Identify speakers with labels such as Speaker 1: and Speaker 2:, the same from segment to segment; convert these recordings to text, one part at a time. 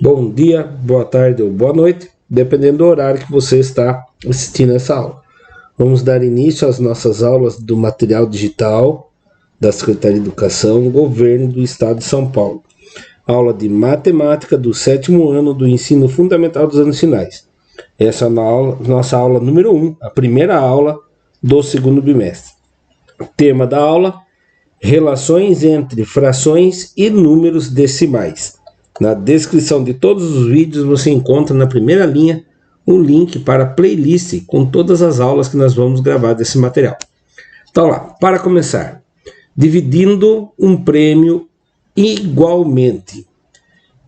Speaker 1: bom dia, boa tarde ou boa noite, dependendo do horário que você está assistindo essa aula. Vamos dar início às nossas aulas do material digital da Secretaria de Educação, Governo do Estado de São Paulo. Aula de matemática do 7º ano do ensino fundamental dos anos finais. Essa é a nossa aula número 1, a primeira aula do segundo bimestre. Tema da aula: relações entre frações e números decimais. Na descrição de todos os vídeos você encontra na primeira linha um link para a playlist com todas as aulas que nós vamos gravar desse material. Então lá, para começar, dividindo um prêmio igualmente.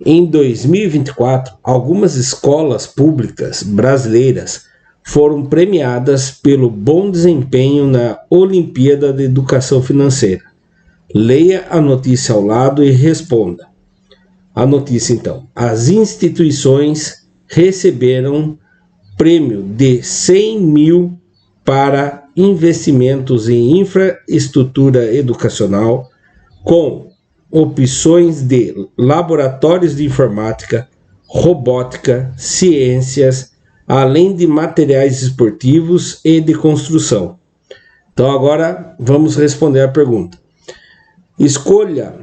Speaker 1: Em 2024, algumas escolas públicas brasileiras foram premiadas pelo bom desempenho na Olimpíada de Educação Financeira. Leia a notícia ao lado e responda. A notícia, então: as instituições receberam prêmio de 100 mil para investimentos em infraestrutura educacional, com opções de laboratórios de informática, robótica, ciências, além de materiais esportivos e de construção. Então agora vamos responder a pergunta. Escolha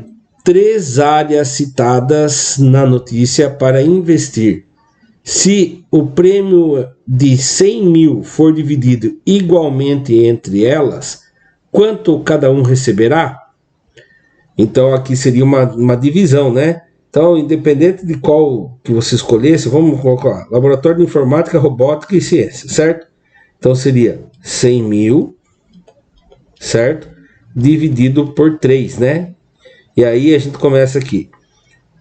Speaker 1: 3 áreas citadas na notícia para investir. Se o prêmio de 100 mil for dividido igualmente entre elas, quanto cada um receberá? Então aqui seria uma divisão, né? Então, independente de qual que você escolhesse, vamos colocar laboratório de informática, robótica e ciência, certo? Então seria 100 mil, certo? Dividido por 3, né? E aí a gente começa aqui.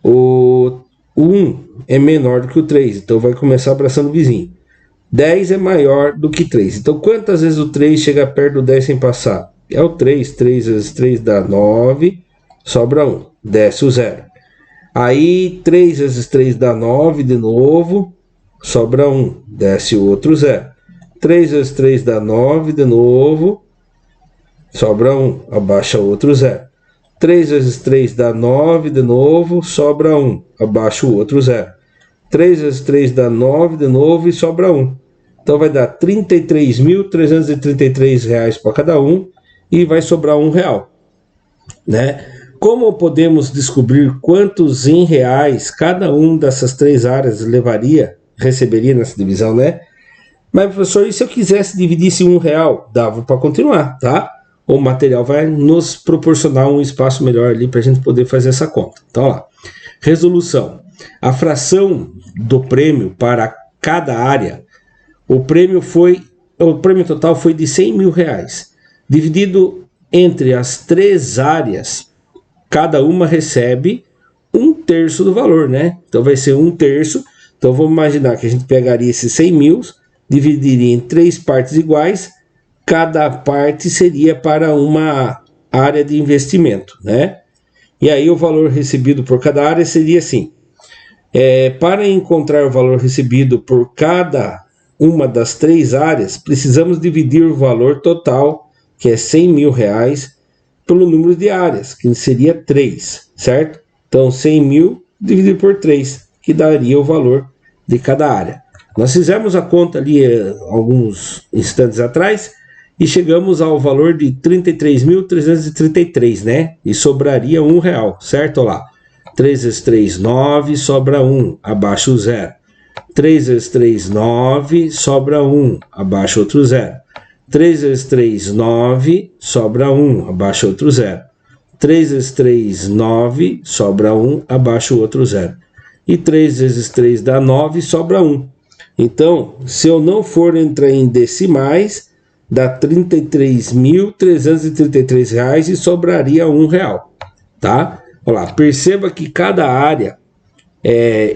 Speaker 1: O 1 é menor do que o 3, então vai começar abraçando o vizinho. 10 é maior do que 3. Então quantas vezes o 3 chega perto do 10 sem passar? É o 3. 3 vezes 3 dá 9, sobra 1. Desce o 0. Aí 3 vezes 3 dá 9 de novo, sobra 1. Desce o outro 0. 3 vezes 3 dá 9 de novo, sobra 1. Abaixa o outro 0. 3 vezes 3 dá 9 de novo, sobra 1. Abaixa o outro 0. 3 vezes 3 dá 9 de novo e sobra 1. Então vai dar R$ 33.333 para cada um e vai sobrar R$1, né? Como podemos descobrir quantos em reais cada um dessas 3 áreas receberia nessa divisão, né? Mas professor, e se eu quisesse dividir esse R$1? Dava para continuar, tá? O material vai nos proporcionar um espaço melhor ali para a gente poder fazer essa conta. Então, lá. Resolução. A fração do prêmio para cada área, o prêmio total foi de R$100 mil. Dividido entre as 3 áreas, cada uma recebe 1/3 do valor, né? Então vai ser 1/3. Então vamos imaginar que a gente pegaria esses 100 mil, dividiria em 3 partes iguais. Cada parte seria para uma área de investimento, né? E aí o valor recebido por cada área seria assim. Para encontrar o valor recebido por cada uma das 3 áreas, precisamos dividir o valor total, que é R$100 mil, pelo número de áreas, que seria 3, certo? Então 100 mil dividido por 3, que daria o valor de cada área. Nós fizemos a conta ali alguns instantes atrás, e chegamos ao valor de 33.333, né? E sobraria R$1, certo? Olha lá. 3 vezes 3, 9, sobra 1, abaixo o 0. 3 vezes 3, 9, sobra 1, abaixo outro 0. 3 vezes 3, 9, sobra 1, abaixo outro 0. 3 vezes 3, 9, sobra 1, abaixo outro 0. E 3 vezes 3 dá 9, sobra 1. Então, se eu não for entrar em decimais, dá R$ 33.333 e sobraria R$1, tá? Olha lá, perceba que cada área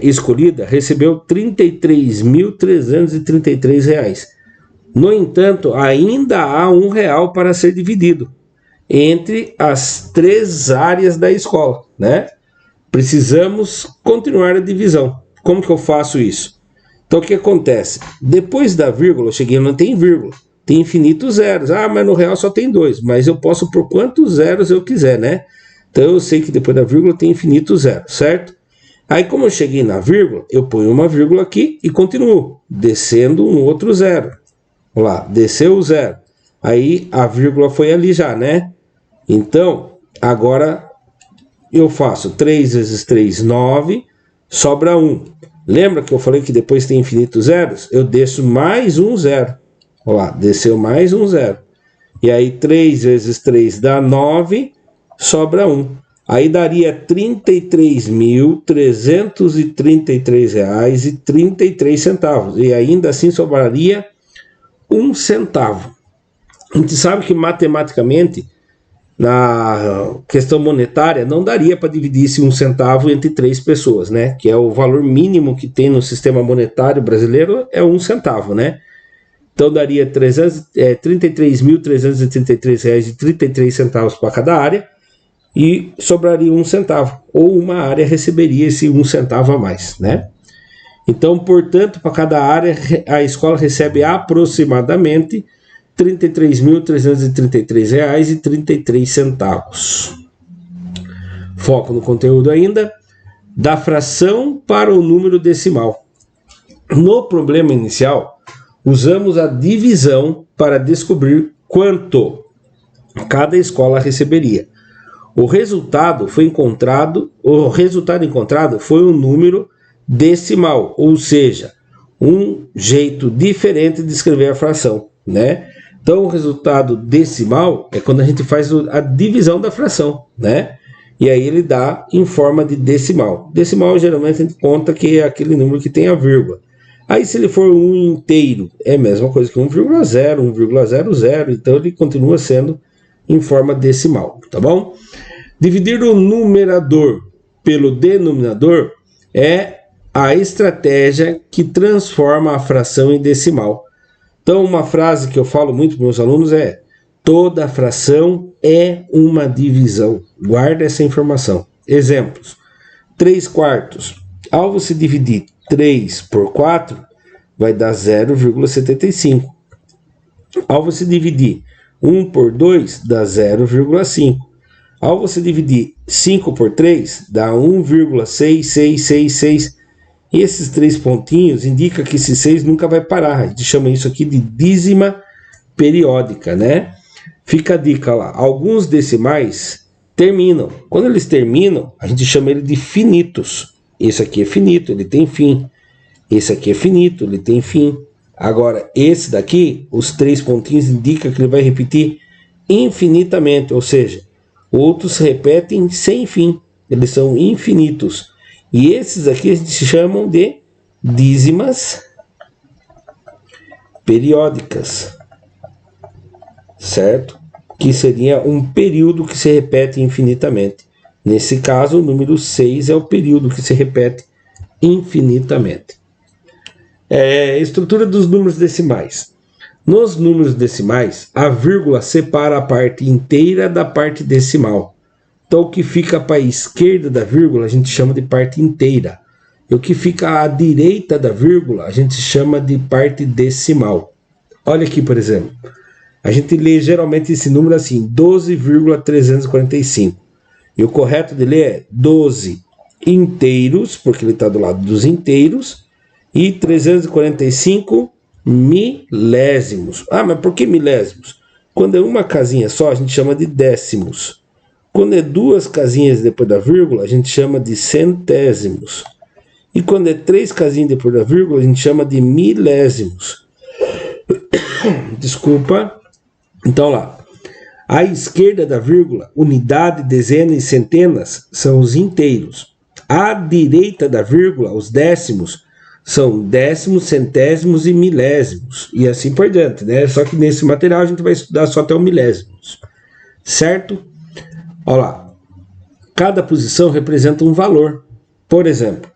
Speaker 1: escolhida recebeu R$ 33.333. No entanto, ainda há R$1 para ser dividido entre as 3 áreas da escola, né? Precisamos continuar a divisão. Como que eu faço isso? Então, o que acontece? Depois da vírgula, eu cheguei, não tem vírgula. Tem infinitos zeros. Ah, mas no real só tem 2. Mas eu posso por quantos zeros eu quiser, né? Então eu sei que depois da vírgula tem infinitos zeros, certo? Aí, como eu cheguei na vírgula, eu ponho uma vírgula aqui e continuo, descendo um outro zero. Olha lá, desceu o zero. Aí, a vírgula foi ali já, né? Então, agora eu faço 3 vezes 3, 9, sobra 1. Lembra que eu falei que depois tem infinitos zeros? Eu desço mais um zero. Olha lá, desceu mais um zero. E aí 3 vezes 3 dá 9, sobra 1. Aí daria R$ 33.333,33. E ainda assim sobraria 1 centavo. A gente sabe que matematicamente, na questão monetária, não daria para dividir esse 1 centavo entre 3 pessoas, né? Que é o valor mínimo que tem no sistema monetário brasileiro, é 1 centavo, né? Então daria R$ 33.333,33 para cada área e sobraria 1 centavo. Ou uma área receberia esse 1 centavo a mais, né? Então, portanto, para cada área, a escola recebe aproximadamente R$ 33.333,33. Foco no conteúdo ainda. Da fração para o número decimal. No problema inicial, usamos a divisão para descobrir quanto cada escola receberia. O resultado encontrado foi um número decimal, ou seja, um jeito diferente de escrever a fração, né? Então, o resultado decimal é quando a gente faz a divisão da fração, né? E aí ele dá em forma de decimal. Decimal, geralmente, a gente conta que é aquele número que tem a vírgula. Aí, se ele for um inteiro, é a mesma coisa que 1,0, 1,00, então ele continua sendo em forma decimal, tá bom? Dividir o numerador pelo denominador é a estratégia que transforma a fração em decimal. Então, uma frase que eu falo muito para meus alunos é: toda fração é uma divisão. Guarda essa informação. Exemplos: 3/4. Ao você dividir 3 por 4, vai dar 0,75. Ao você dividir 1 por 2, dá 0,5. Ao você dividir 5 por 3, dá 1,6666. E esses 3 pontinhos indicam que esse 6 nunca vai parar. A gente chama isso aqui de dízima periódica, né? Fica a dica lá. Alguns decimais terminam. Quando eles terminam, a gente chama ele de finitos. Esse aqui é finito, ele tem fim. Esse aqui é finito, ele tem fim. Agora, esse daqui, os 3 pontinhos indicam que ele vai repetir infinitamente, ou seja, outros repetem sem fim. Eles são infinitos. E esses aqui a gente chamam de dízimas periódicas, certo? Que seria um período que se repete infinitamente. Nesse caso, o número 6 é o período que se repete infinitamente. Estrutura dos números decimais. Nos números decimais, a vírgula separa a parte inteira da parte decimal. Então, o que fica para a esquerda da vírgula, a gente chama de parte inteira. E o que fica à direita da vírgula, a gente chama de parte decimal. Olha aqui, por exemplo. A gente lê geralmente esse número assim, 12,345. E o correto de ler é 12 inteiros, porque ele está do lado dos inteiros, e 345 milésimos. Ah, mas por que milésimos? Quando é uma casinha só, a gente chama de décimos. Quando é 2 casinhas depois da vírgula, a gente chama de centésimos. E quando é 3 casinhas depois da vírgula, a gente chama de milésimos. Desculpa. Então lá. À esquerda da vírgula, unidade, dezena e centenas são os inteiros. À direita da vírgula, os décimos, são décimos, centésimos e milésimos. E assim por diante, né? Só que nesse material a gente vai estudar só até o milésimos. Certo? Olha lá, cada posição representa um valor. Por exemplo,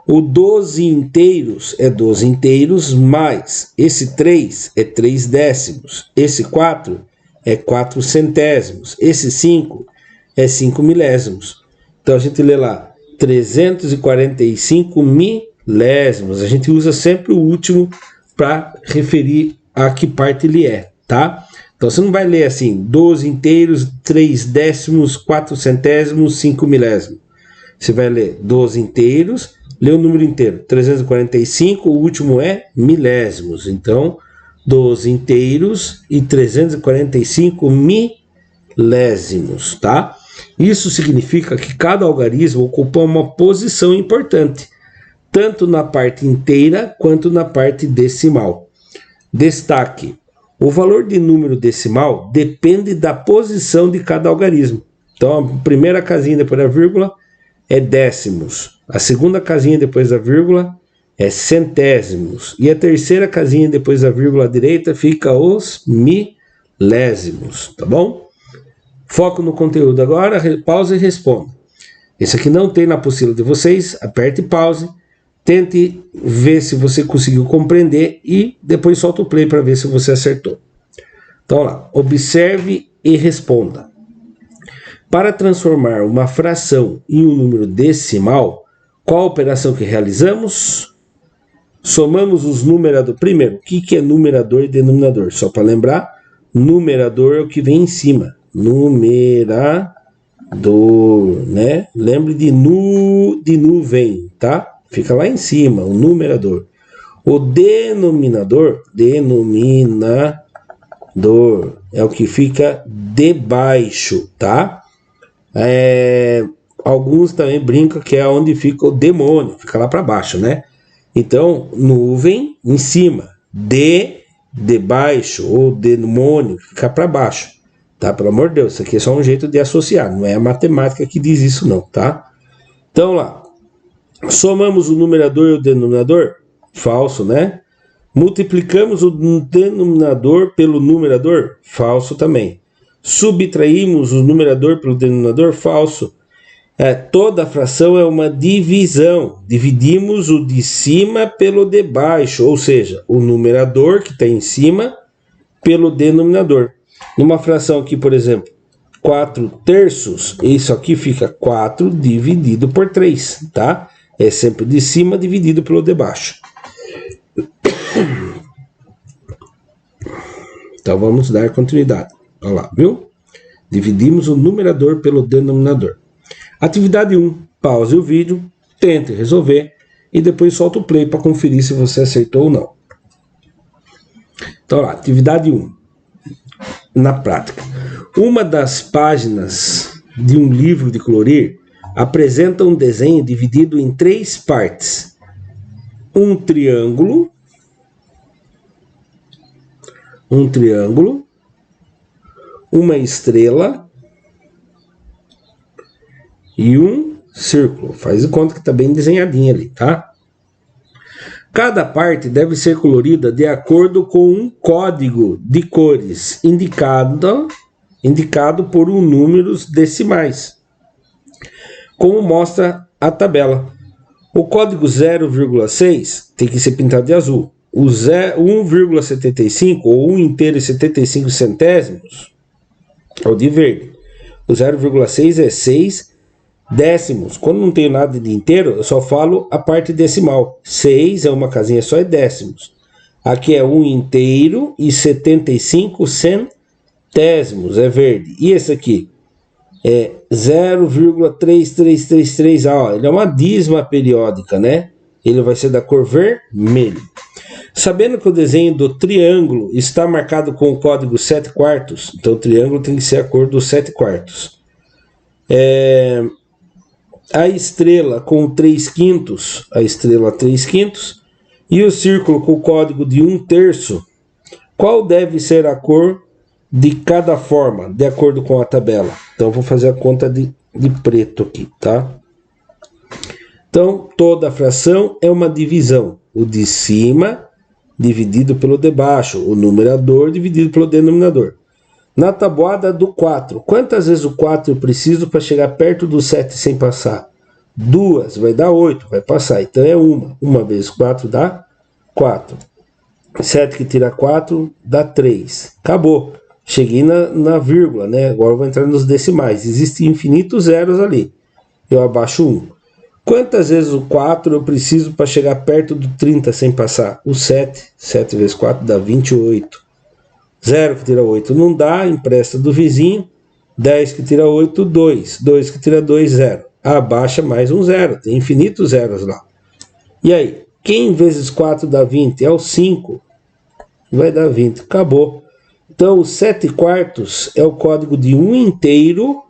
Speaker 1: o 12 inteiros é 12 inteiros, mais esse 3 é 3 décimos, esse 4 é 4 centésimos, esse 5 é 5 milésimos. Então a gente lê lá, 345 milésimos. A gente usa sempre o último para referir a que parte ele é, tá? Então você não vai ler assim, 12 inteiros, 3 décimos, 4 centésimos, 5 milésimos. você vai ler 12 inteiros, lê o número inteiro, 345, o último é milésimos. Então, 12 inteiros e 345 milésimos, tá? Isso significa que cada algarismo ocupa uma posição importante, tanto na parte inteira quanto na parte decimal. Destaque: o valor de número decimal depende da posição de cada algarismo. Então, a primeira casinha depois da vírgula é décimos. A segunda casinha depois da vírgula é centésimos. E a terceira casinha depois da vírgula à direita fica os milésimos, tá bom? Foco no conteúdo agora, pausa e responda. Esse aqui não tem na apostila de vocês, aperte pause, tente ver se você conseguiu compreender e depois solta o play para ver se você acertou. Então lá, observe e responda. Para transformar uma fração em um número decimal, qual a operação que realizamos? Somamos os numeradores. Primeiro, o que é numerador e denominador? Só para lembrar, numerador é o que vem em cima. Numerador, né? Lembre de nuvem, tá? Fica lá em cima, o numerador. O denominador é o que fica debaixo, tá? Alguns também brincam que é onde fica o demônio, fica lá para baixo, né? Então, nuvem em cima, debaixo, ou demônio, fica para baixo, tá? Pelo amor de Deus, isso aqui é só um jeito de associar, não é a matemática que diz isso não, tá? Então lá, somamos o numerador e o denominador? Falso, né? Multiplicamos o denominador pelo numerador? Falso também. Subtraímos o numerador pelo denominador? Falso. Toda fração é uma divisão. Dividimos o de cima pelo de baixo, ou seja, o numerador que está em cima pelo denominador. Numa fração aqui, por exemplo, 4 terços, isso aqui fica 4 dividido por 3, tá? É sempre de cima dividido pelo de baixo. Então vamos dar continuidade. Olha lá, viu? Dividimos o numerador pelo denominador. Atividade 1. Pause o vídeo, tente resolver e depois solta o play para conferir se você acertou ou não. Então lá, atividade 1. Na prática. Uma das páginas de um livro de colorir apresenta um desenho dividido em 3 partes. Um triângulo, uma estrela e um círculo. Faz de conta que está bem desenhadinho ali, tá? Cada parte deve ser colorida de acordo com um código de cores indicado por números decimais, como mostra a tabela. O código 0,6 tem que ser pintado de azul. O 1,75 ou 1 inteiro e 75 centésimos é o de verde. O 0,6 é 6 décimos. Quando não tenho nada de inteiro, eu só falo a parte decimal. 6 é uma casinha só, é décimos. Aqui é 1 inteiro e 75 centésimos, é verde. E esse aqui é 0,3333, ele é uma dízima periódica, né? Ele vai ser da cor vermelho. Sabendo que o desenho do triângulo está marcado com o código 7/4, então o triângulo tem que ser a cor dos 7/4. A estrela com 3/5, a estrela 3/5, e o círculo com o código de 1/3, qual deve ser a cor de cada forma, de acordo com a tabela? Então, vou fazer a conta de preto aqui, tá? Então, toda fração é uma divisão. O de cima dividido pelo de baixo, o numerador dividido pelo denominador. Na tabuada do 4, quantas vezes o 4 eu preciso para chegar perto do 7 sem passar? 2, vai dar 8, vai passar. Então é 1. 1 vezes 4 dá 4. 7 que tira 4 dá 3. Acabou. Cheguei na vírgula, né? Agora eu vou entrar nos decimais. Existem infinitos zeros ali. Eu abaixo 1. Quantas vezes o 4 eu preciso para chegar perto do 30 sem passar? O 7. 7 vezes 4 dá 28. 0 que tira 8 não dá, empresta do vizinho. 10 que tira 8, 2. 2 que tira 2, 0. abaixa mais um zero. Tem infinitos zeros lá. E aí, quem vezes 4 dá 20? É o 5. Vai dar 20. Acabou. Então, o 7 quartos é o código de 1 inteiro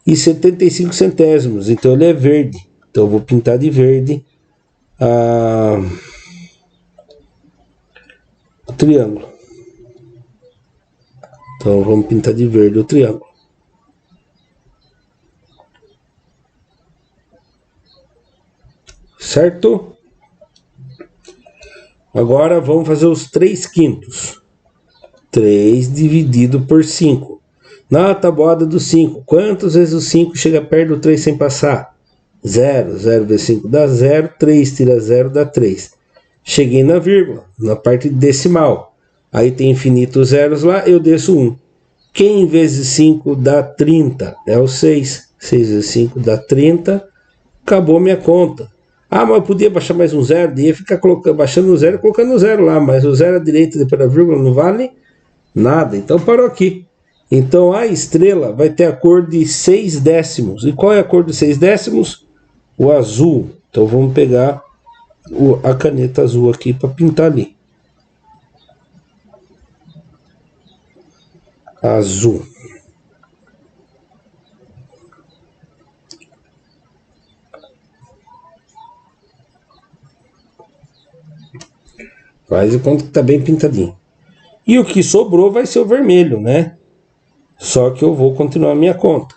Speaker 1: e 75 centésimos. Então, ele é verde. Então, eu vou pintar de verde o triângulo. Então, vamos pintar de verde o triângulo. Certo? Agora, vamos fazer os 3 quintos. 3 dividido por 5. Na tabuada do 5, quantas vezes o 5 chega perto do 3 sem passar? 0. 0 vezes 5 dá 0. 3 tira 0 dá 3. Cheguei na vírgula, na parte decimal. Aí tem infinitos zeros lá, eu desço 1. Quem vezes 5 dá 30? É o 6. 6 vezes 5 dá 30. Acabou minha conta. Ah, mas eu podia baixar mais um zero, ia ficar baixando um zero e colocando um zero lá, mas o zero à direita depois da vírgula não vale nada, então parou aqui. Então a estrela vai ter a cor de 6 décimos. E qual é a cor de 6 décimos? O azul. Então vamos pegar a caneta azul aqui para pintar ali. Azul. Faz de conta que tá bem pintadinho. E o que sobrou vai ser o vermelho, né? Só que eu vou continuar a minha conta.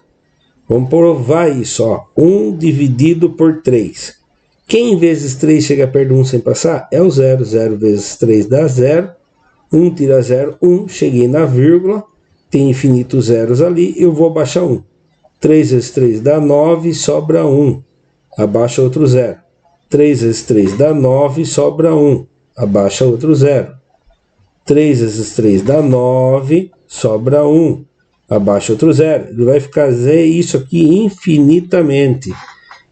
Speaker 1: Vamos provar isso, ó. 1 dividido por 3. Quem vezes 3 chega perto de 1 sem passar? É o 0. 0 vezes 3 dá 0. 1 tira 0, 1. Cheguei na vírgula. Tem infinitos zeros ali. Eu vou abaixar 1. 3 vezes 3 dá 9, sobra 1. Abaixa outro 0. 3 vezes 3 dá 9, sobra 1. Abaixa outro 0. 3 vezes 3 dá 9, sobra 1. Abaixa outro 0. Ele vai fazer isso aqui infinitamente.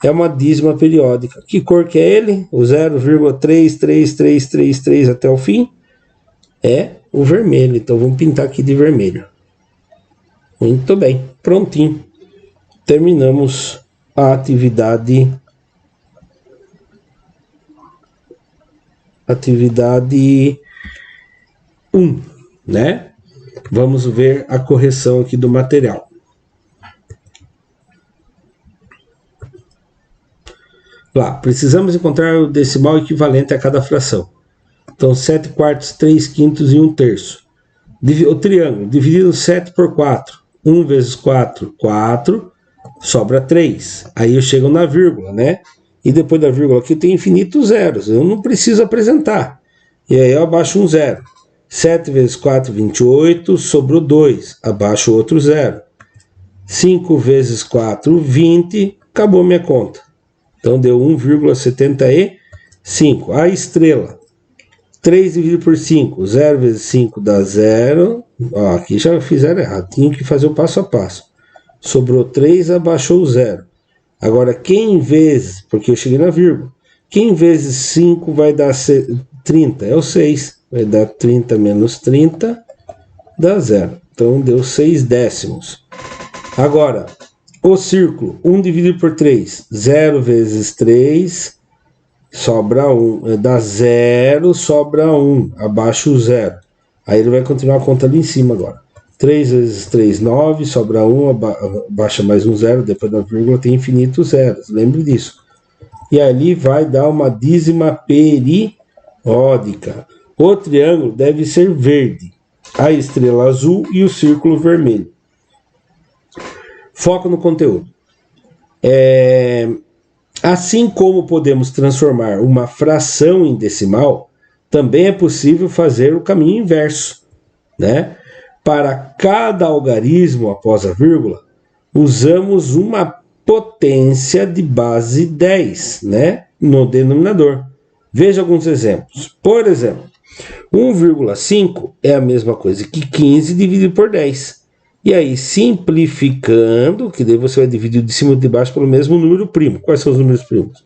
Speaker 1: É uma dízima periódica. Que cor que é ele? O 0,33333 até o fim? É o vermelho. Então vamos pintar aqui de vermelho. Muito bem. Prontinho. Terminamos a atividade 1, né? Vamos ver a correção aqui do material. Lá, precisamos encontrar o decimal equivalente a cada fração. Então, 7 quartos, 3 quintos e 1 terço. O triângulo, dividido 7 por 4. 1 vezes 4, 4. Sobra 3. Aí eu chego na vírgula, né? E depois da vírgula aqui tem infinitos zeros. Eu não preciso apresentar. E aí eu abaixo um zero. 7 vezes 4, 28. Sobrou 2. Abaixo outro zero. 5 vezes 4, 20. Acabou minha conta. Então deu 1,75. A estrela. 3 dividido por 5. 0 vezes 5 dá 0. Ó, aqui já fizeram errado. Tinha que fazer o passo a passo. Sobrou 3, abaixou o 0. Agora, quem vezes, porque eu cheguei na vírgula, quem vezes 5 vai dar 30? É o 6. Vai dar 30 menos 30, dá 0. Então, deu 6 décimos. Agora, o círculo, 1 dividido por 3. 0 vezes 3, sobra 1. Dá 0, sobra 1. Abaixo o 0. Aí ele vai continuar a conta ali em cima agora. 3 vezes 3, 9, sobra 1, abaixa mais um 0, depois da vírgula tem infinitos zeros, lembre disso. E ali vai dar uma dízima periódica. O triângulo deve ser verde, a estrela azul e o círculo vermelho. Foco no conteúdo. Assim como podemos transformar uma fração em decimal, também é possível fazer o caminho inverso, né? Para cada algarismo após a vírgula, usamos uma potência de base 10, né, no denominador. Veja alguns exemplos. Por exemplo, 1,5 é a mesma coisa que 15 dividido por 10. E aí, simplificando, que daí você vai dividir de cima e de baixo pelo mesmo número primo. Quais são os números primos?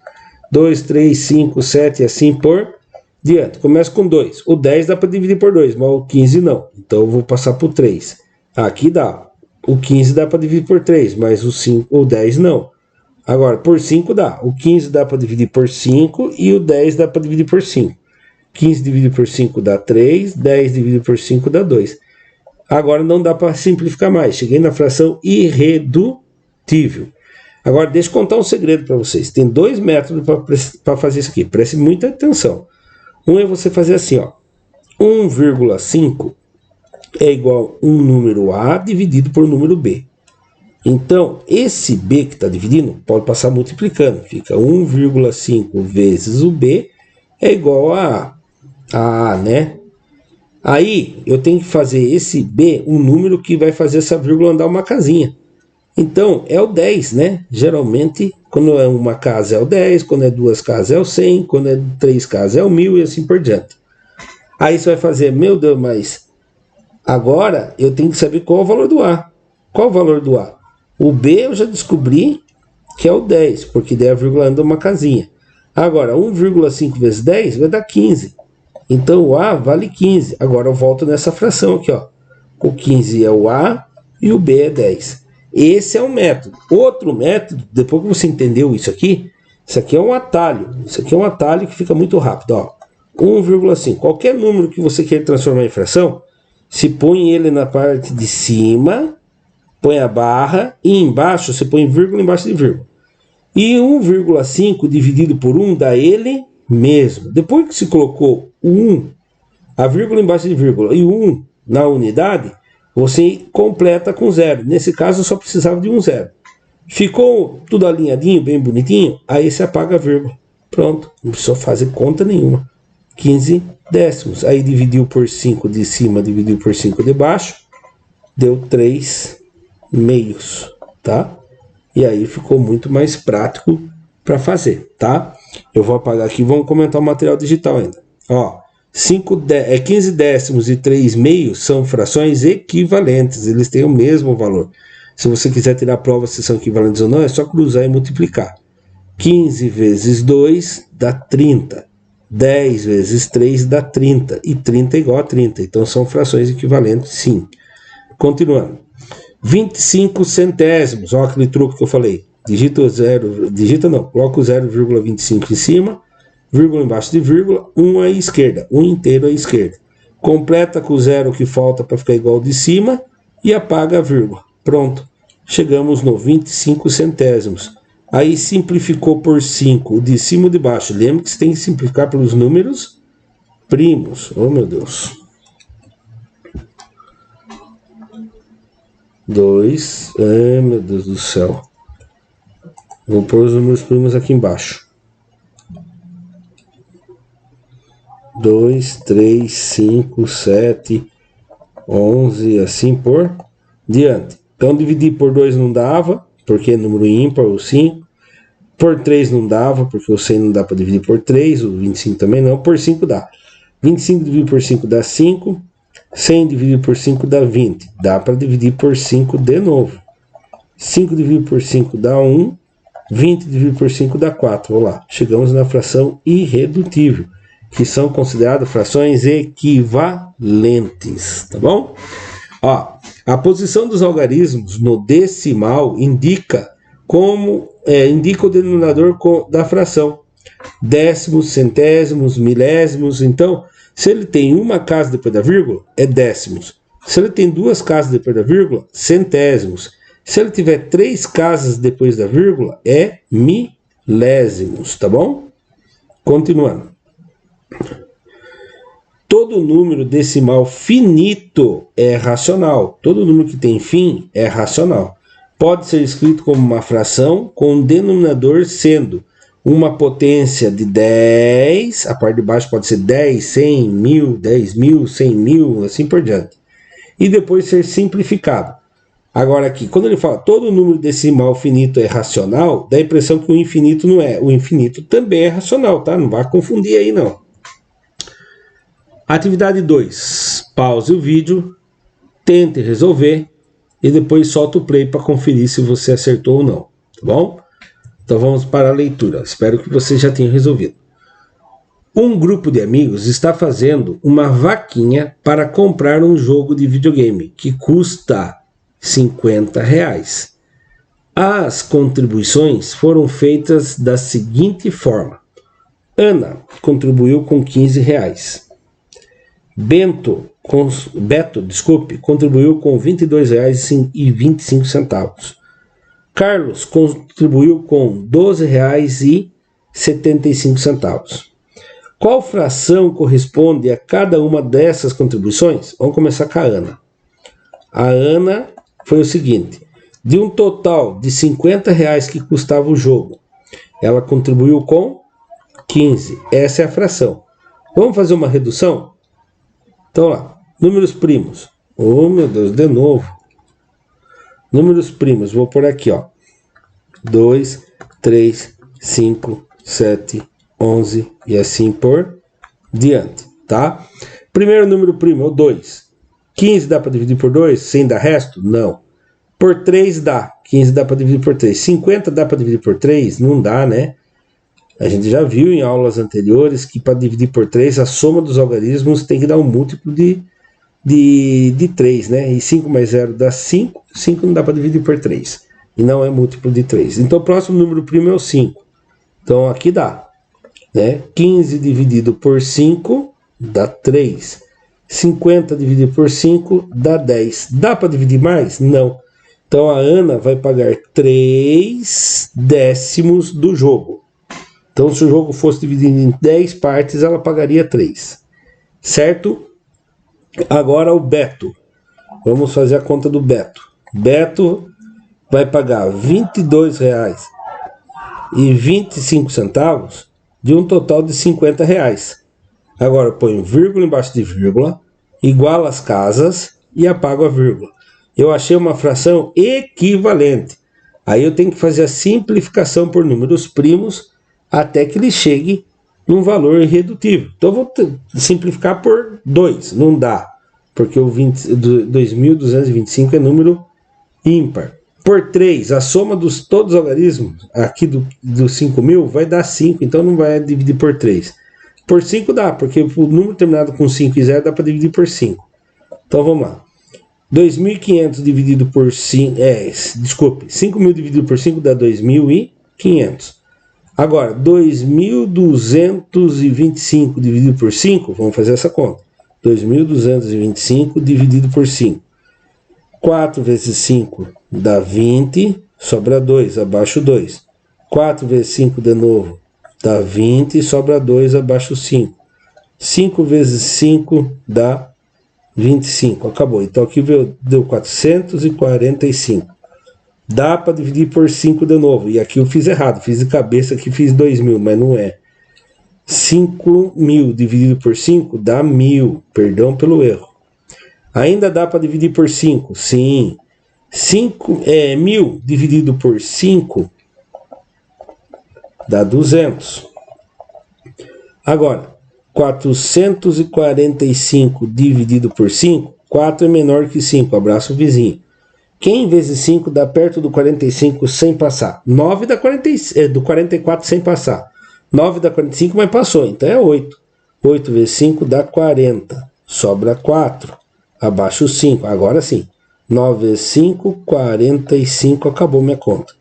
Speaker 1: 2, 3, 5, 7 e assim por diante. Começa com 2. O 10 dá para dividir por 2, mas o 15 não. Então eu vou passar por 3. Aqui dá. O 15 dá para dividir por 3, mas o 10 não. Agora, por 5 dá. O 15 dá para dividir por 5 e o 10 dá para dividir por 5. 15 dividido por 5 dá 3, 10 dividido por 5 dá 2. Agora não dá para simplificar mais. Cheguei na fração irredutível. Agora, deixa eu contar um segredo para vocês. Tem 2 métodos para fazer isso aqui. Preste muita atenção. Um é você fazer assim, ó. 1,5 é igual a um número A dividido por número B. Então, esse B que está dividindo, pode passar multiplicando. Fica 1,5 vezes o B é igual a A, né? Aí, eu tenho que fazer esse B um número que vai fazer essa vírgula andar uma casinha. Então, é o 10, né? Geralmente, quando é uma casa é o 10, quando é 2 casas é o 100, quando é 3 casas é o 1000 e assim por diante. Aí você vai fazer, meu Deus, mas agora eu tenho que saber qual é o valor do A. Qual é o valor do A? O B eu já descobri que é o 10, porque daí a vírgula anda uma casinha. Agora, 1,5 vezes 10 vai dar 15. Então, o A vale 15. Agora eu volto nessa fração aqui, ó. O 15 é o A e o B é 10. Esse é um método. Outro método, depois que você entendeu isso aqui é um atalho. Isso aqui é um atalho que fica muito rápido, ó. 1,5. Qualquer número que você queira transformar em fração, se põe ele na parte de cima, põe a barra, e embaixo você põe vírgula embaixo de vírgula. E 1,5 dividido por 1 dá ele mesmo. Depois que se colocou o 1, a vírgula embaixo de vírgula, e o 1 na unidade, você completa com 0. Nesse caso, eu só precisava de um 0. Ficou tudo alinhadinho, bem bonitinho, aí você apaga a vírgula. Pronto, não precisa fazer conta nenhuma. 15 décimos. Aí dividiu por 5 de cima, dividiu por 5 de baixo, deu 3 meios, tá? E aí ficou muito mais prático para fazer, tá? Eu vou apagar aqui, vamos comentar o material digital ainda. Ó, 15 décimos e 3 meios são frações equivalentes, eles têm o mesmo valor. Se você quiser tirar a prova se são equivalentes ou não, é só cruzar e multiplicar. 15 vezes 2 dá 30. 10 vezes 3 dá 30. E 30 é igual a 30. Então são frações equivalentes, sim. Continuando. 25 centésimos. Olha aquele truque que eu falei. Coloca o 0,25 em cima, vírgula embaixo de vírgula, 1 à esquerda, 1 inteiro à esquerda. Completa com o 0 que falta para ficar igual ao de cima e apaga a vírgula. Pronto. Chegamos no 25 centésimos. Aí simplificou por 5, o de cima e o de baixo. Lembra que você tem que simplificar pelos números primos. Oh, meu Deus. 2. Ai, meu Deus do céu. Vou pôr os números primos aqui embaixo. 2, 3, 5, 7, 11, assim por diante. Então, dividir por 2 não dava, porque é número ímpar, o 5. Por 3 não dava, porque o 100 não dá para dividir por 3, o 25 também não. Por 5 dá. 25 dividido por 5 dá 5. 100 dividido por 5 dá 20. Dá para dividir por 5 de novo. 5 dividido por 5 dá 1. 20 dividido por 5 dá 4. Vamos lá. Chegamos na fração irredutível, que são consideradas frações equivalentes. Tá bom? Ó, a posição dos algarismos no decimal indica o denominador da fração. Décimos, centésimos, milésimos. Então, se ele tem uma casa depois da vírgula, é décimos. Se ele tem 2 casas depois da vírgula, centésimos. Se ele tiver 3 casas depois da vírgula, é milésimos, tá bom? Continuando. Todo número decimal finito é racional. Todo número que tem fim é racional. Pode ser escrito como uma fração com o denominador sendo uma potência de 10, a parte de baixo pode ser 10, 100, 1000, 10.000, 100.000, assim por diante. E depois ser simplificado. Agora aqui, quando ele fala todo número decimal finito é racional, dá a impressão que o infinito não é. O infinito também é racional, tá? Não vai confundir aí não. Atividade 2. Pause o vídeo, tente resolver e depois solta o play para conferir se você acertou ou não, tá bom? Então vamos para a leitura. Espero que você já tenha resolvido. Um grupo de amigos está fazendo uma vaquinha para comprar um jogo de videogame que custa R$50. As contribuições foram feitas da seguinte forma. Ana contribuiu com R$15. Beto, contribuiu com R$22,25. Carlos contribuiu com R$12,75. Qual fração corresponde a cada uma dessas contribuições? Vamos começar com a Ana. A Ana foi o seguinte: de um total de R$50 que custava o jogo, ela contribuiu com 15. Essa é a fração. Vamos fazer uma redução? Então lá, números primos. Oh meu Deus, de novo. Números primos, vou por aqui, ó. 2, 3, 5, 7, 11 e assim por diante, tá? Primeiro número primo, o 2. 15 dá para dividir por 2 sem dar resto? Não. Por 3 dá. 15 dá para dividir por 3. 50 dá para dividir por 3? Não dá, né? A gente já viu em aulas anteriores que para dividir por 3, a soma dos algarismos tem que dar um múltiplo de 3, né? E 5 mais 0 dá 5. 5 não dá para dividir por 3. E não é múltiplo de 3. Então o próximo número primo é o 5. Então aqui dá, né? 15 dividido por 5 dá 3. 50 dividido por 5 dá 10. Dá para dividir mais? Não. Então a Ana vai pagar 3 décimos do jogo. Então se o jogo fosse dividido em 10 partes, ela pagaria 3. Certo? Agora o Beto. Vamos fazer a conta do Beto. Beto vai pagar R$22,25 de um total de R$50. Agora põe vírgula embaixo de vírgula, iguala as casas e apago a vírgula. Eu achei uma fração equivalente. Aí eu tenho que fazer a simplificação por números primos até que ele chegue num valor irredutível. Então eu vou simplificar por 2. Não dá, porque o 2.225 é número ímpar. Por 3, a soma dos todos os algarismos aqui do 5.000 vai dar 5, então não vai dividir por 3. Por 5 dá, porque o número terminado com 5 e 0 dá para dividir por 5. Então vamos lá. 2.500 dividido por 5... 5.000 dividido por 5 dá 2.500. Agora, 2.225 dividido por 5, vamos fazer essa conta. 2.225 dividido por 5. 4 vezes 5 dá 20, sobra 2, abaixo 2. 4 vezes 5 de novo dá 20, sobra 2, abaixo 5. 5 vezes 5 dá 25, acabou. Então aqui deu 445. Dá para dividir por 5 de novo. E aqui eu fiz errado, fiz de cabeça que fiz 2.000, mas não é. 5.000 dividido por 5 dá 1.000, perdão pelo erro. Ainda dá para dividir por 5? Sim. 1.000 dividido por 5 dá 200. Agora, 445 dividido por 5, 4 é menor que 5, abraço o vizinho. Quem vezes 5 dá perto do 45 sem passar? 9 dá do 44 sem passar. 9 dá 45, mas passou, então é 8. 8 vezes 5 dá 40, sobra 4. Abaixo 5, agora sim. 9 vezes 5, 45, acabou minha conta.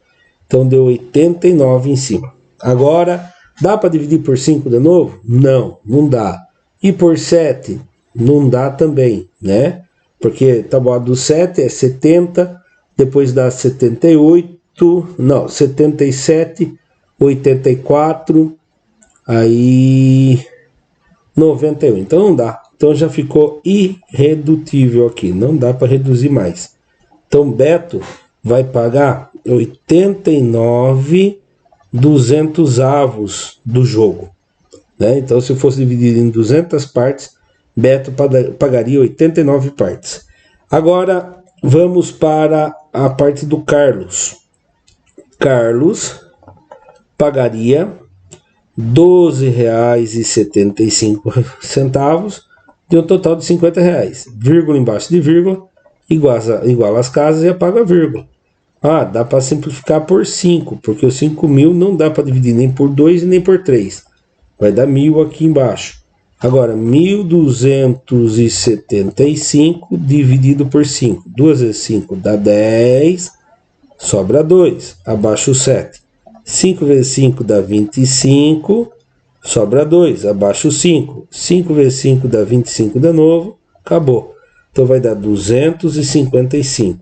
Speaker 1: Então deu 89 em cima. Agora, dá para dividir por 5 de novo? Não, não dá. E por 7? Não dá também, né? Porque tabuada do 7 é 70, depois dá 78, não, 77, 84, aí 91. Então não dá. Então já ficou irredutível aqui, não dá para reduzir mais. Então Beto vai pagar 89 avos do jogo, né? Então se fosse dividido em 200 partes, Beto pagaria 89 partes. Agora vamos para a parte do Carlos. Carlos pagaria R$12,75 de um total de R$50. Vírgula embaixo de vírgula, iguala as casas e apaga a vírgula. Ah, dá para simplificar por 5, porque os 5.000 não dá para dividir nem por 2 e nem por 3. Vai dar 1.000 aqui embaixo. Agora, 1.275 dividido por 5. 2 vezes 5 dá 10, sobra 2, abaixo o 7. 5 vezes 5 dá 25, sobra 2, abaixo o 5. 5 vezes 5 dá 25 de novo, acabou. Então vai dar 255.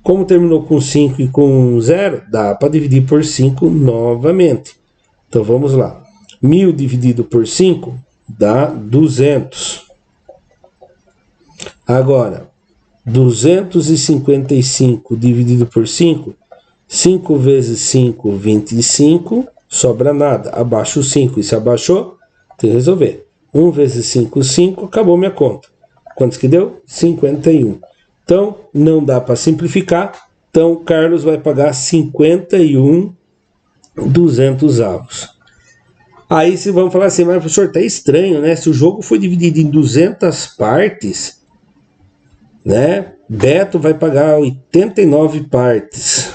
Speaker 1: Como terminou com 5 e com 0, dá para dividir por 5 novamente. Então vamos lá. 1000 dividido por 5 dá 200. Agora, 255 dividido por 5, 5 vezes 5, 25, sobra nada, abaixo o 5, e se abaixou, tem que resolver. 1 vezes 5, 5, acabou minha conta. Quantos que deu? 51. Então, não dá para simplificar, então Carlos vai pagar 51,200 avos. Aí vocês vão falar assim, mas professor, tá estranho, né? Se o jogo foi dividido em 200 partes, né? Beto vai pagar 89 partes.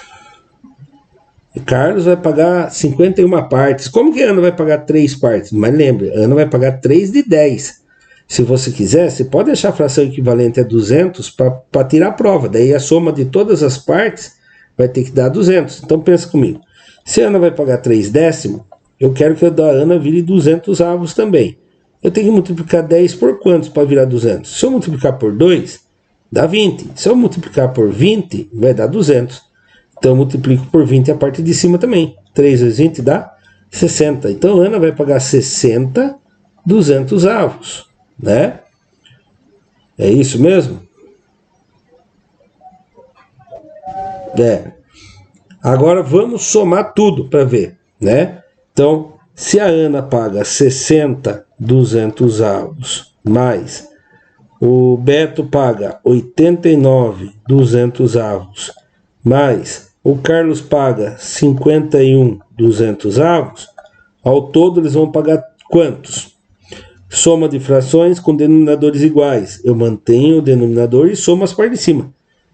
Speaker 1: E Carlos vai pagar 51 partes. Como que Ana vai pagar 3 partes? Mas lembre, Ana vai pagar 3 de 10. Se você quiser, você pode deixar a fração equivalente a 200 para tirar a prova. Daí a soma de todas as partes vai ter que dar 200. Então pensa comigo. Se a Ana vai pagar 3 décimos, eu quero que a da Ana vire 200 avos também. Eu tenho que multiplicar 10 por quantos para virar 200? Se eu multiplicar por 2, dá 20. Se eu multiplicar por 20, vai dar 200. Então eu multiplico por 20 a parte de cima também. 3 vezes 20 dá 60. Então a Ana vai pagar 60,200 avos. Né? É isso mesmo? É. Agora vamos somar tudo para ver, né? Então, se a Ana paga 60,200 avos, mais o Beto paga 89,200 avos, mais o Carlos paga 51,200 avos, ao todo eles vão pagar quantos? Soma de frações com denominadores iguais. Eu mantenho o denominador e somo as partes de cima.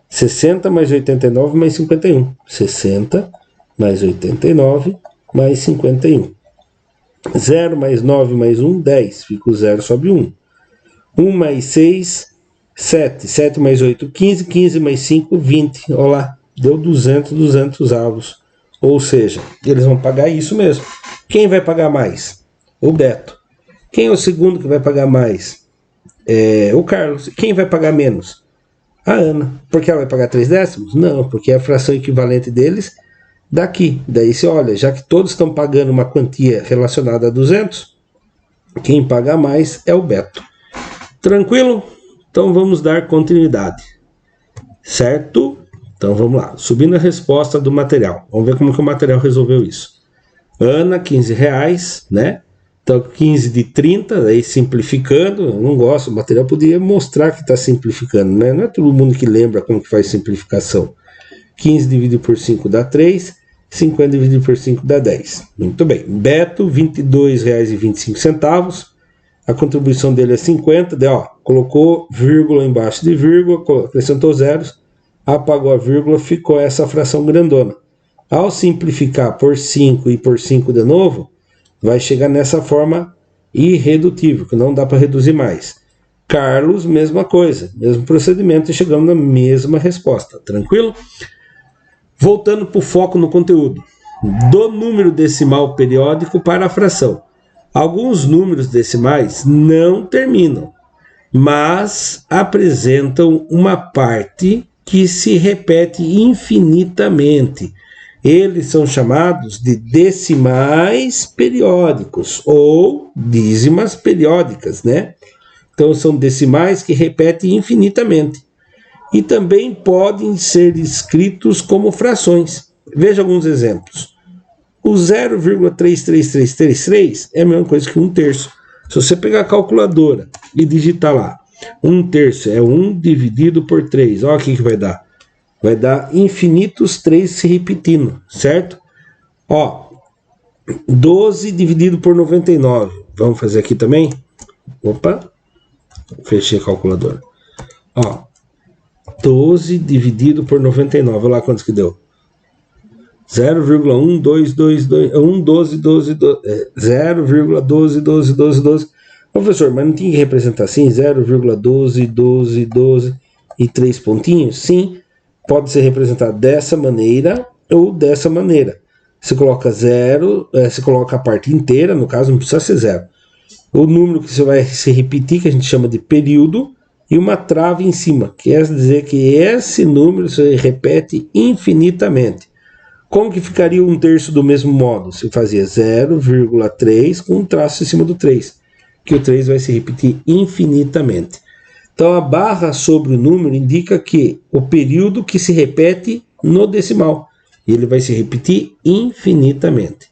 Speaker 1: 60 mais 89 mais 51. 60 mais 89 mais 51. 0 mais 9 mais 1, 10. Fica o 0, sobe 1. 1 mais 6, 7. 7 mais 8, 15. 15 mais 5, 20. Olha lá, deu 200 avos. Ou seja, eles vão pagar isso mesmo. Quem vai pagar mais? O Beto. Quem é o segundo que vai pagar mais? O Carlos. Quem vai pagar menos? A Ana. Porque ela vai pagar 3 décimos? Não, porque é a fração equivalente deles daqui. Daí você olha, já que todos estão pagando uma quantia relacionada a 200, quem paga mais é o Beto. Tranquilo? Então vamos dar continuidade. Certo? Então vamos lá. Subindo a resposta do material. Vamos ver como que o material resolveu isso. Ana, R$15, né? Então, 15 de 30, aí simplificando, eu não gosto, o material poderia mostrar que está simplificando, né? Não é todo mundo que lembra como que faz simplificação. 15 dividido por 5 dá 3, 50 dividido por 5 dá 10. Muito bem. Beto, R$22,25. A contribuição dele é 50, daí, ó, colocou vírgula embaixo de vírgula, acrescentou zeros, apagou a vírgula, ficou essa fração grandona. Ao simplificar por 5 e por 5 de novo, vai chegar nessa forma irredutível, que não dá para reduzir mais. Carlos, mesma coisa, mesmo procedimento e chegamos na mesma resposta. Tranquilo? Voltando para o foco no conteúdo. Do número decimal periódico para a fração. Alguns números decimais não terminam, mas apresentam uma parte que se repete infinitamente. Eles são chamados de decimais periódicos ou dízimas periódicas, né? Então são decimais que repetem infinitamente. E também podem ser escritos como frações. Veja alguns exemplos. O 0,33333 é a mesma coisa que 1/3. Se você pegar a calculadora e digitar lá, 1/3 é 1 dividido por 3. Olha o que vai dar. Vai dar infinitos 3 se repetindo, certo? Ó, 12 dividido por 99. Vamos fazer aqui também? Opa, fechei a calculadora. Ó, 12 dividido por 99. Olha lá quantos que deu. 0,1222, 0,121212. Professor, mas não tinha que representar assim? 0,121212 e 3 pontinhos? Sim. Pode ser representado dessa maneira ou dessa maneira. Você coloca 0, você coloca a parte inteira, no caso não precisa ser 0. O número que você vai se repetir, que a gente chama de período, e uma trava em cima, que quer dizer que esse número se repete infinitamente. Como que ficaria um terço do mesmo modo? Você fazia 0,3 com um traço em cima do 3, que o 3 vai se repetir infinitamente. Então a barra sobre o número indica que o período que se repete no decimal, ele vai se repetir infinitamente.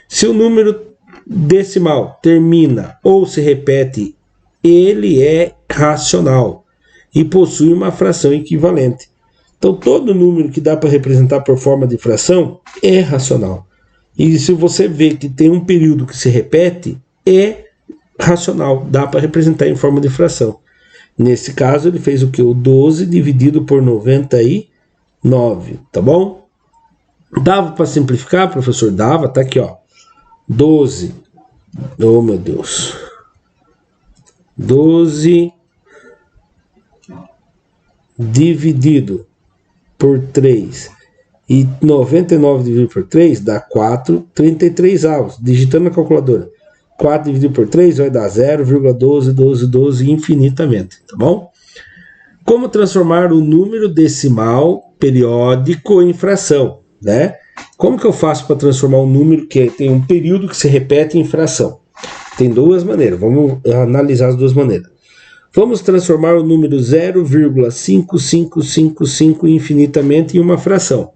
Speaker 1: Se o número decimal termina ou se repete, ele é racional e possui uma fração equivalente. Então, todo número que dá para representar por forma de fração é racional. E se você vê que tem um período que se repete, é racional, dá para representar em forma de fração. Nesse caso, ele fez o que? O 12 dividido por 99, tá bom? Dava para simplificar, professor? Dava, tá aqui, ó. 12, oh meu Deus, 12 dividido por 3 e 99 dividido por 3 dá 4,33 avos. Digitando na calculadora, 4 dividido por 3 vai dar 0,1212 infinitamente, tá bom? Como transformar o número decimal periódico em fração, né? Como que eu faço para transformar um número que tem um período que se repete em fração? Tem duas maneiras, vamos analisar as duas maneiras. Vamos transformar o número 0,5555 infinitamente em uma fração.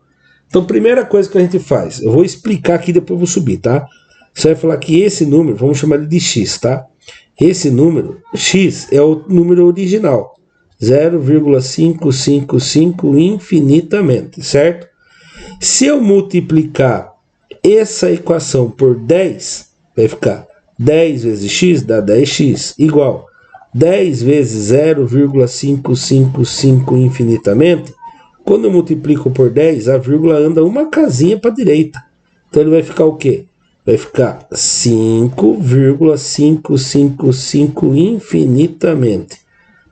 Speaker 1: Então, primeira coisa que a gente faz, eu vou explicar aqui, depois eu vou subir, tá? Você vai falar que esse número, vamos chamar ele de x, tá? Esse número, x, é o número original. 0,555 infinitamente, certo? Se eu multiplicar essa equação por 10, vai ficar 10 vezes x dá 10x, igual 10 vezes 0,555 infinitamente. Quando eu multiplico por 10, a vírgula anda uma casinha para a direita. Então ele vai ficar o quê? Vai ficar 5,555 infinitamente.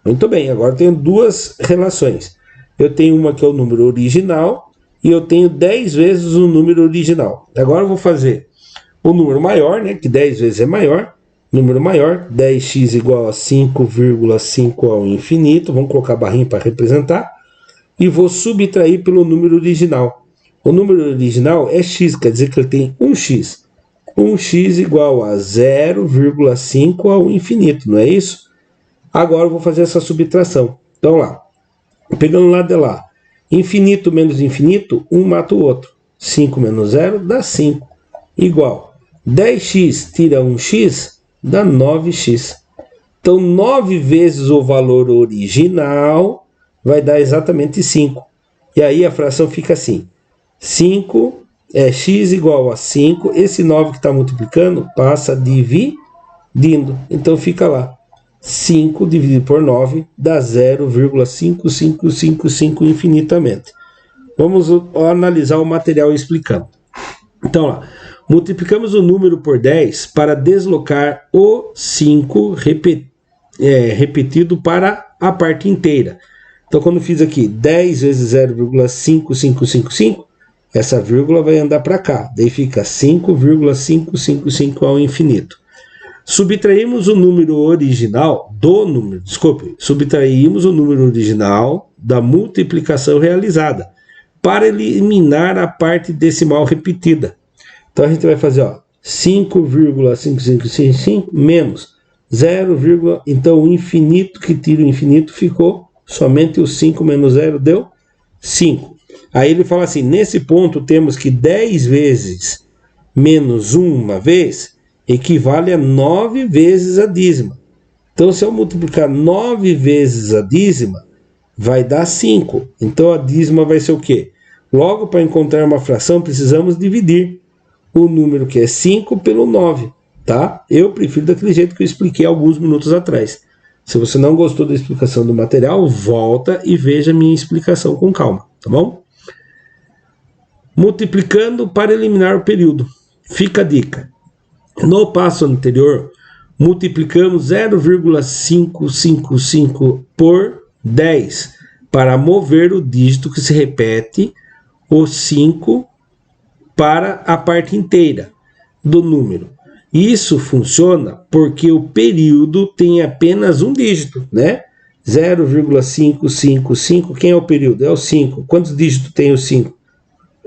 Speaker 1: Muito bem, agora eu tenho duas relações. Eu tenho uma que é o número original e eu tenho 10 vezes o número original. Agora eu vou fazer o número maior, né, que 10 vezes é maior. Número maior, 10x igual a 5,5 ao infinito. Vamos colocar a barrinha para representar. E vou subtrair pelo número original. O número original é x, quer dizer que ele tem 1x. 1x igual a 0,5 ao infinito, não é isso? Agora eu vou fazer essa subtração. Então lá, pegando lá de lá, infinito menos infinito, um mata o outro. 5 menos 0 dá 5. Igual 10x tira 1x, dá 9x. Então 9 vezes o valor original vai dar exatamente 5. E aí a fração fica assim. 5 é x igual a 5. Esse 9 que está multiplicando passa dividindo. Então fica lá. 5 dividido por 9 dá 0,5555 infinitamente. Vamos analisar o material explicando. Então lá, multiplicamos o número por 10 para deslocar o 5 repetido para a parte inteira. Então quando fiz aqui 10 vezes 0,5555, essa vírgula vai andar para cá. Daí fica 5,555 ao infinito. Subtraímos o número original subtraímos o número original da multiplicação realizada para eliminar a parte decimal repetida. Então a gente vai fazer, ó, 5,5555 menos 0, então o infinito que tira o infinito ficou somente o 5 menos 0 deu 5. Aí ele fala assim, nesse ponto temos que 10 vezes menos 1 uma vez equivale a 9 vezes a dízima. Então, se eu multiplicar 9 vezes a dízima, vai dar 5. Então, a dízima vai ser o quê? Logo, para encontrar uma fração, precisamos dividir o número que é 5 pelo 9. Tá? Eu prefiro daquele jeito que eu expliquei alguns minutos atrás. Se você não gostou da explicação do material, volta e veja a minha explicação com calma. Tá bom? Multiplicando para eliminar o período. Fica a dica. No passo anterior, multiplicamos 0,555 por 10 para mover o dígito que se repete, o 5 para a parte inteira do número. Isso funciona porque o período tem apenas um dígito, né? 0,555, quem é o período? É o 5. Quantos dígitos tem o 5?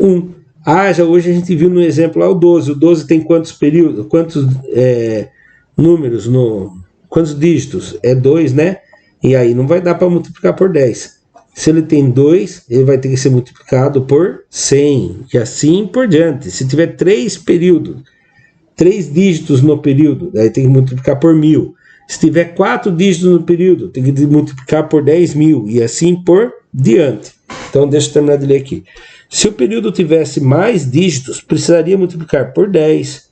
Speaker 1: 1. Já hoje a gente viu no exemplo lá o 12. O 12 tem quantos períodos? Quantos números? Quantos dígitos? É 2, né? E aí não vai dar para multiplicar por 10. Se ele tem 2, ele vai ter que ser multiplicado por 100. E assim por diante. Se tiver 3 períodos, 3 dígitos no período, daí tem que multiplicar por 1000. Se tiver 4 dígitos no período, tem que multiplicar por 10.000 e assim por diante. Então, deixa eu terminar de ler aqui. Se o período tivesse mais dígitos, precisaria multiplicar por 10.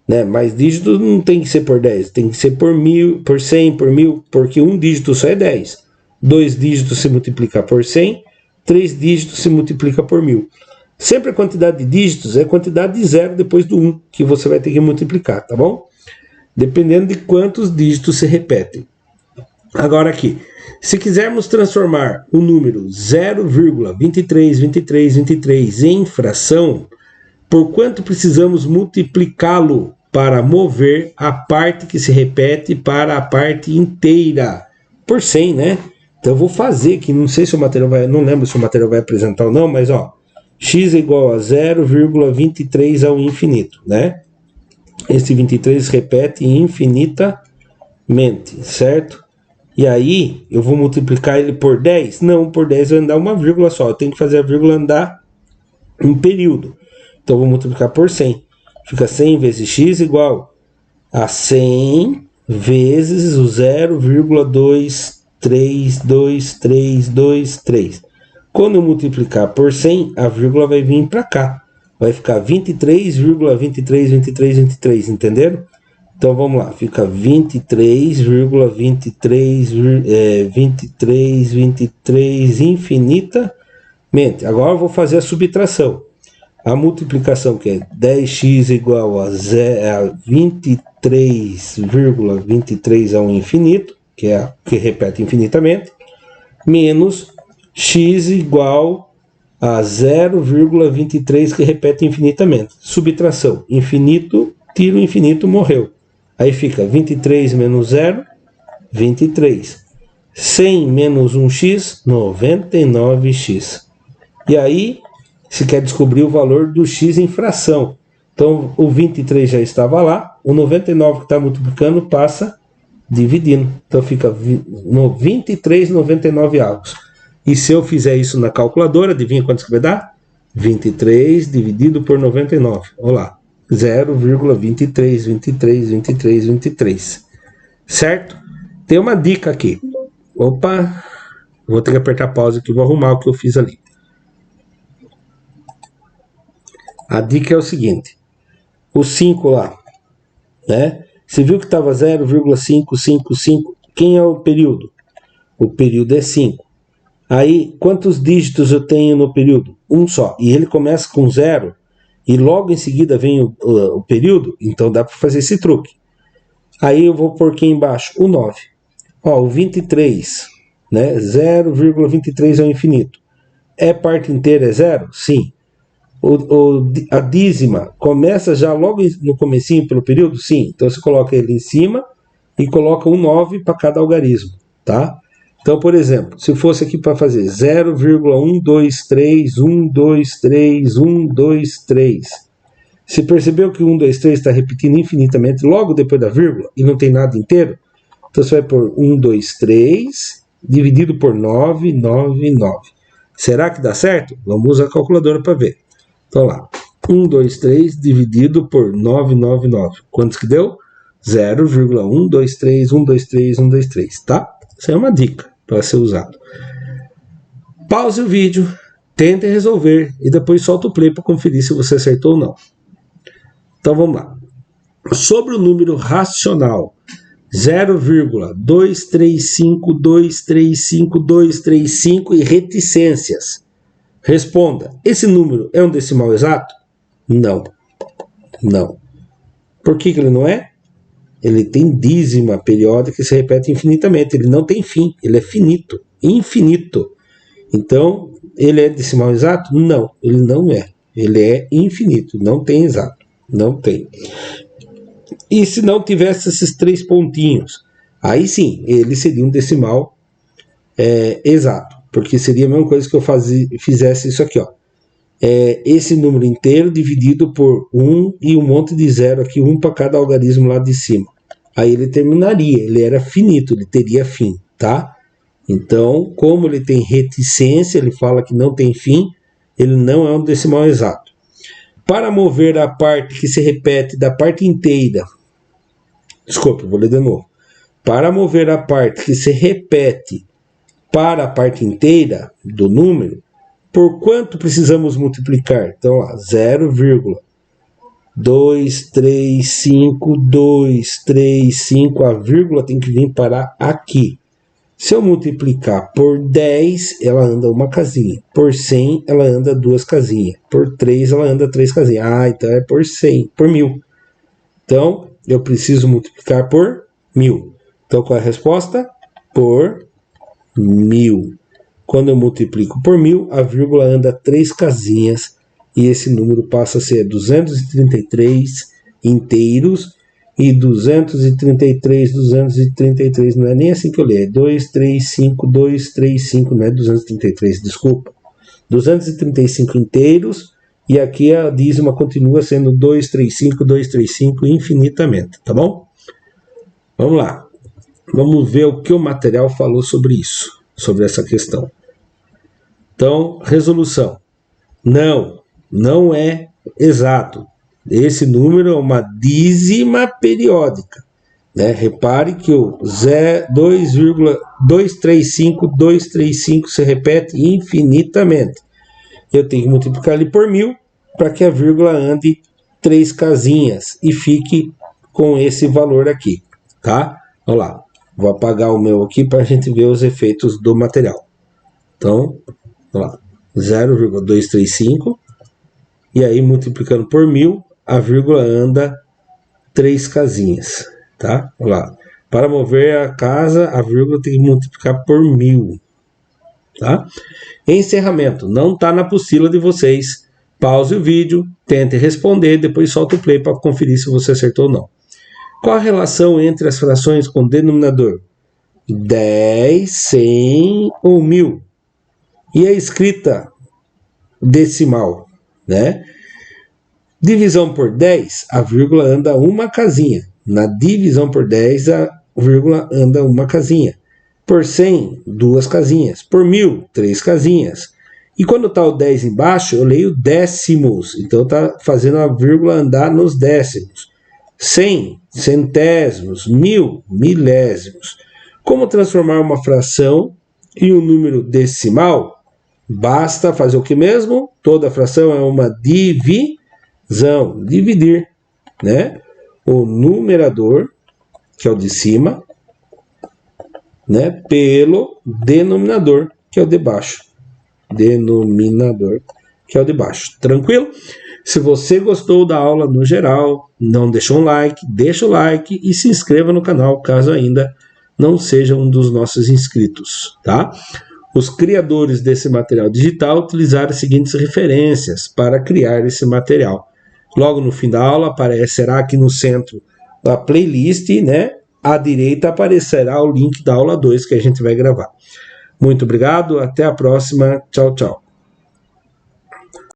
Speaker 1: Né? Mais dígitos não tem que ser por 10, tem que ser por 1000, por 100, por 1000, porque um dígito só é 10. 2 dígitos se multiplica por 100, 3 dígitos se multiplica por 1000. Sempre a quantidade de dígitos é a quantidade de zero depois do 1, que você vai ter que multiplicar, tá bom? Dependendo de quantos dígitos se repetem. Agora aqui, se quisermos transformar o número 0,232323 em fração, por quanto precisamos multiplicá-lo para mover a parte que se repete para a parte inteira? Por 100, né? Então eu vou fazer aqui, não sei se o material vai, não lembro se o material vai apresentar ou não, mas ó, x é igual a 0,23 ao infinito, né? Esse 23 repete infinitamente, certo? E aí, eu vou multiplicar ele por 10? Não, por 10 vai andar uma vírgula só. Eu tenho que fazer a vírgula andar um período. Então, eu vou multiplicar por 100. Fica 100 vezes x igual a 100 vezes o 0,23223. Quando eu multiplicar por 100, a vírgula vai vir para cá. Vai ficar 23,232323, entenderam? Então vamos lá, fica 23 infinitamente. Agora eu vou fazer a subtração. A multiplicação, que é 10x igual a 23,23 ao infinito, que é a que repete infinitamente, menos x igual a 0,23 que repete infinitamente. Subtração. Infinito, tira o infinito, morreu. Aí fica 23 menos 0, 23. 100 menos 1x, 99x. E aí, se quer descobrir o valor do x em fração. Então, o 23 já estava lá, o 99 que está multiplicando passa dividindo. Então, fica 23,99 avos. E se eu fizer isso na calculadora, adivinha quanto que vai dar? 23 dividido por 99. Olha lá. 0,23. Certo? Tem uma dica aqui. Opa! Vou ter que apertar pause aqui. Vou arrumar o que eu fiz ali. A dica é o seguinte. O 5 lá. Né? Você viu que estava 0,555. Quem é o período? O período é 5. Aí, quantos dígitos eu tenho no período? Um só. E ele começa com 0, e logo em seguida vem o período, então dá para fazer esse truque. Aí eu vou pôr aqui embaixo o 9. Ó, o 23, né? 0,23 ao infinito. É parte inteira, é 0? Sim. A dízima começa já logo no comecinho pelo período? Sim. Então você coloca ele em cima e coloca um 9 para cada algarismo, tá? Então, por exemplo, se fosse aqui para fazer 0,123. Se percebeu que o 1, 2, 3 está repetindo infinitamente logo depois da vírgula e não tem nada inteiro, então você vai pôr 1, 2, 3 dividido por 999. Será que dá certo? Vamos usar a calculadora para ver. Então lá, 1, 2, 3 dividido por 999. Quantos que deu? 0,123, tá? Isso é uma dica para ser usado. Pause o vídeo, tente resolver e depois solta o play para conferir se você acertou ou não. Então vamos lá. Sobre o número racional 0,235235 e reticências, responda: esse número é um decimal exato? Não. Não. Por que ele não é? Ele tem dízima periódica que se repete infinitamente. Ele não tem fim. Ele é finito. Infinito. Então, ele é decimal exato? Não. Ele não é. ele é infinito, não tem exato, não tem. E se não tivesse esses 3 pontinhos, aí sim, ele seria um decimal exato, porque seria a mesma coisa que eu fizesse isso aqui, ó. Esse número inteiro dividido por 1 e um monte de zero aqui, 1 para cada algarismo lá de cima. Aí ele terminaria, ele era finito, ele teria fim, tá? Então, como ele tem reticência, ele fala que não tem fim, ele não é um decimal exato. Para mover a parte que se repete da parte inteira, desculpa, vou ler de novo. Para mover a parte que se repete para a parte inteira do número, por quanto precisamos multiplicar? Então, 0,235, a vírgula tem que vir para aqui. Se eu multiplicar por 10, ela anda uma casinha. Por 100, ela anda 2 casinhas. Por 3, ela anda 3 casinhas. Então é por 100, por 1000. Então, eu preciso multiplicar por 1000. Então, qual é a resposta? Por 1000. Quando eu multiplico por 1000, a vírgula anda 3 casinhas e esse número passa a ser 233 inteiros e 233, não é nem assim que eu leio, é 235, não é 233, desculpa. 235 inteiros e aqui a dízima continua sendo 235 infinitamente, tá bom? Vamos lá. Vamos ver o que o material falou sobre isso, sobre essa questão. Então, resolução. Não é exato. Esse número é uma dízima periódica. Né? Repare que o 235 se repete infinitamente. Eu tenho que multiplicar ele por 1000 para que a vírgula ande 3 casinhas e fique com esse valor aqui. Tá? Vamos lá. Vou apagar o meu aqui para a gente ver os efeitos do material. Então, vamos lá. 0,235 e aí multiplicando por 1000, a vírgula anda 3 casinhas, tá? Vamos lá. Para mover a casa, a vírgula tem que multiplicar por 1000, tá? Encerramento, não está na apostila de vocês. Pause o vídeo, tente responder, depois solta o play para conferir se você acertou ou não. Qual a relação entre as frações com denominador? 10, 100 ou 1000? E a escrita decimal, né? Divisão por 10, a vírgula anda uma casinha. Na divisão por 10, a vírgula anda uma casinha. Por 100, 2 casinhas. Por 1000, 3 casinhas. E quando está o 10 embaixo, eu leio décimos. Então está fazendo a vírgula andar nos décimos. 100, centésimos. 1000, milésimos. Como transformar uma fração em um número decimal? Basta fazer o que mesmo? Toda fração é uma divisão. Dividir, né? O numerador, que é o de cima, né? Pelo denominador, que é o de baixo. Denominador, que é o de baixo. Tranquilo? Se você gostou da aula no geral, não deixou um like, deixa o like e se inscreva no canal, caso ainda não seja um dos nossos inscritos, tá? Os criadores desse material digital utilizaram as seguintes referências para criar esse material. Logo no fim da aula aparecerá aqui no centro da playlist, né? À direita aparecerá o link da aula 2 que a gente vai gravar. Muito obrigado, até a próxima. Tchau, tchau.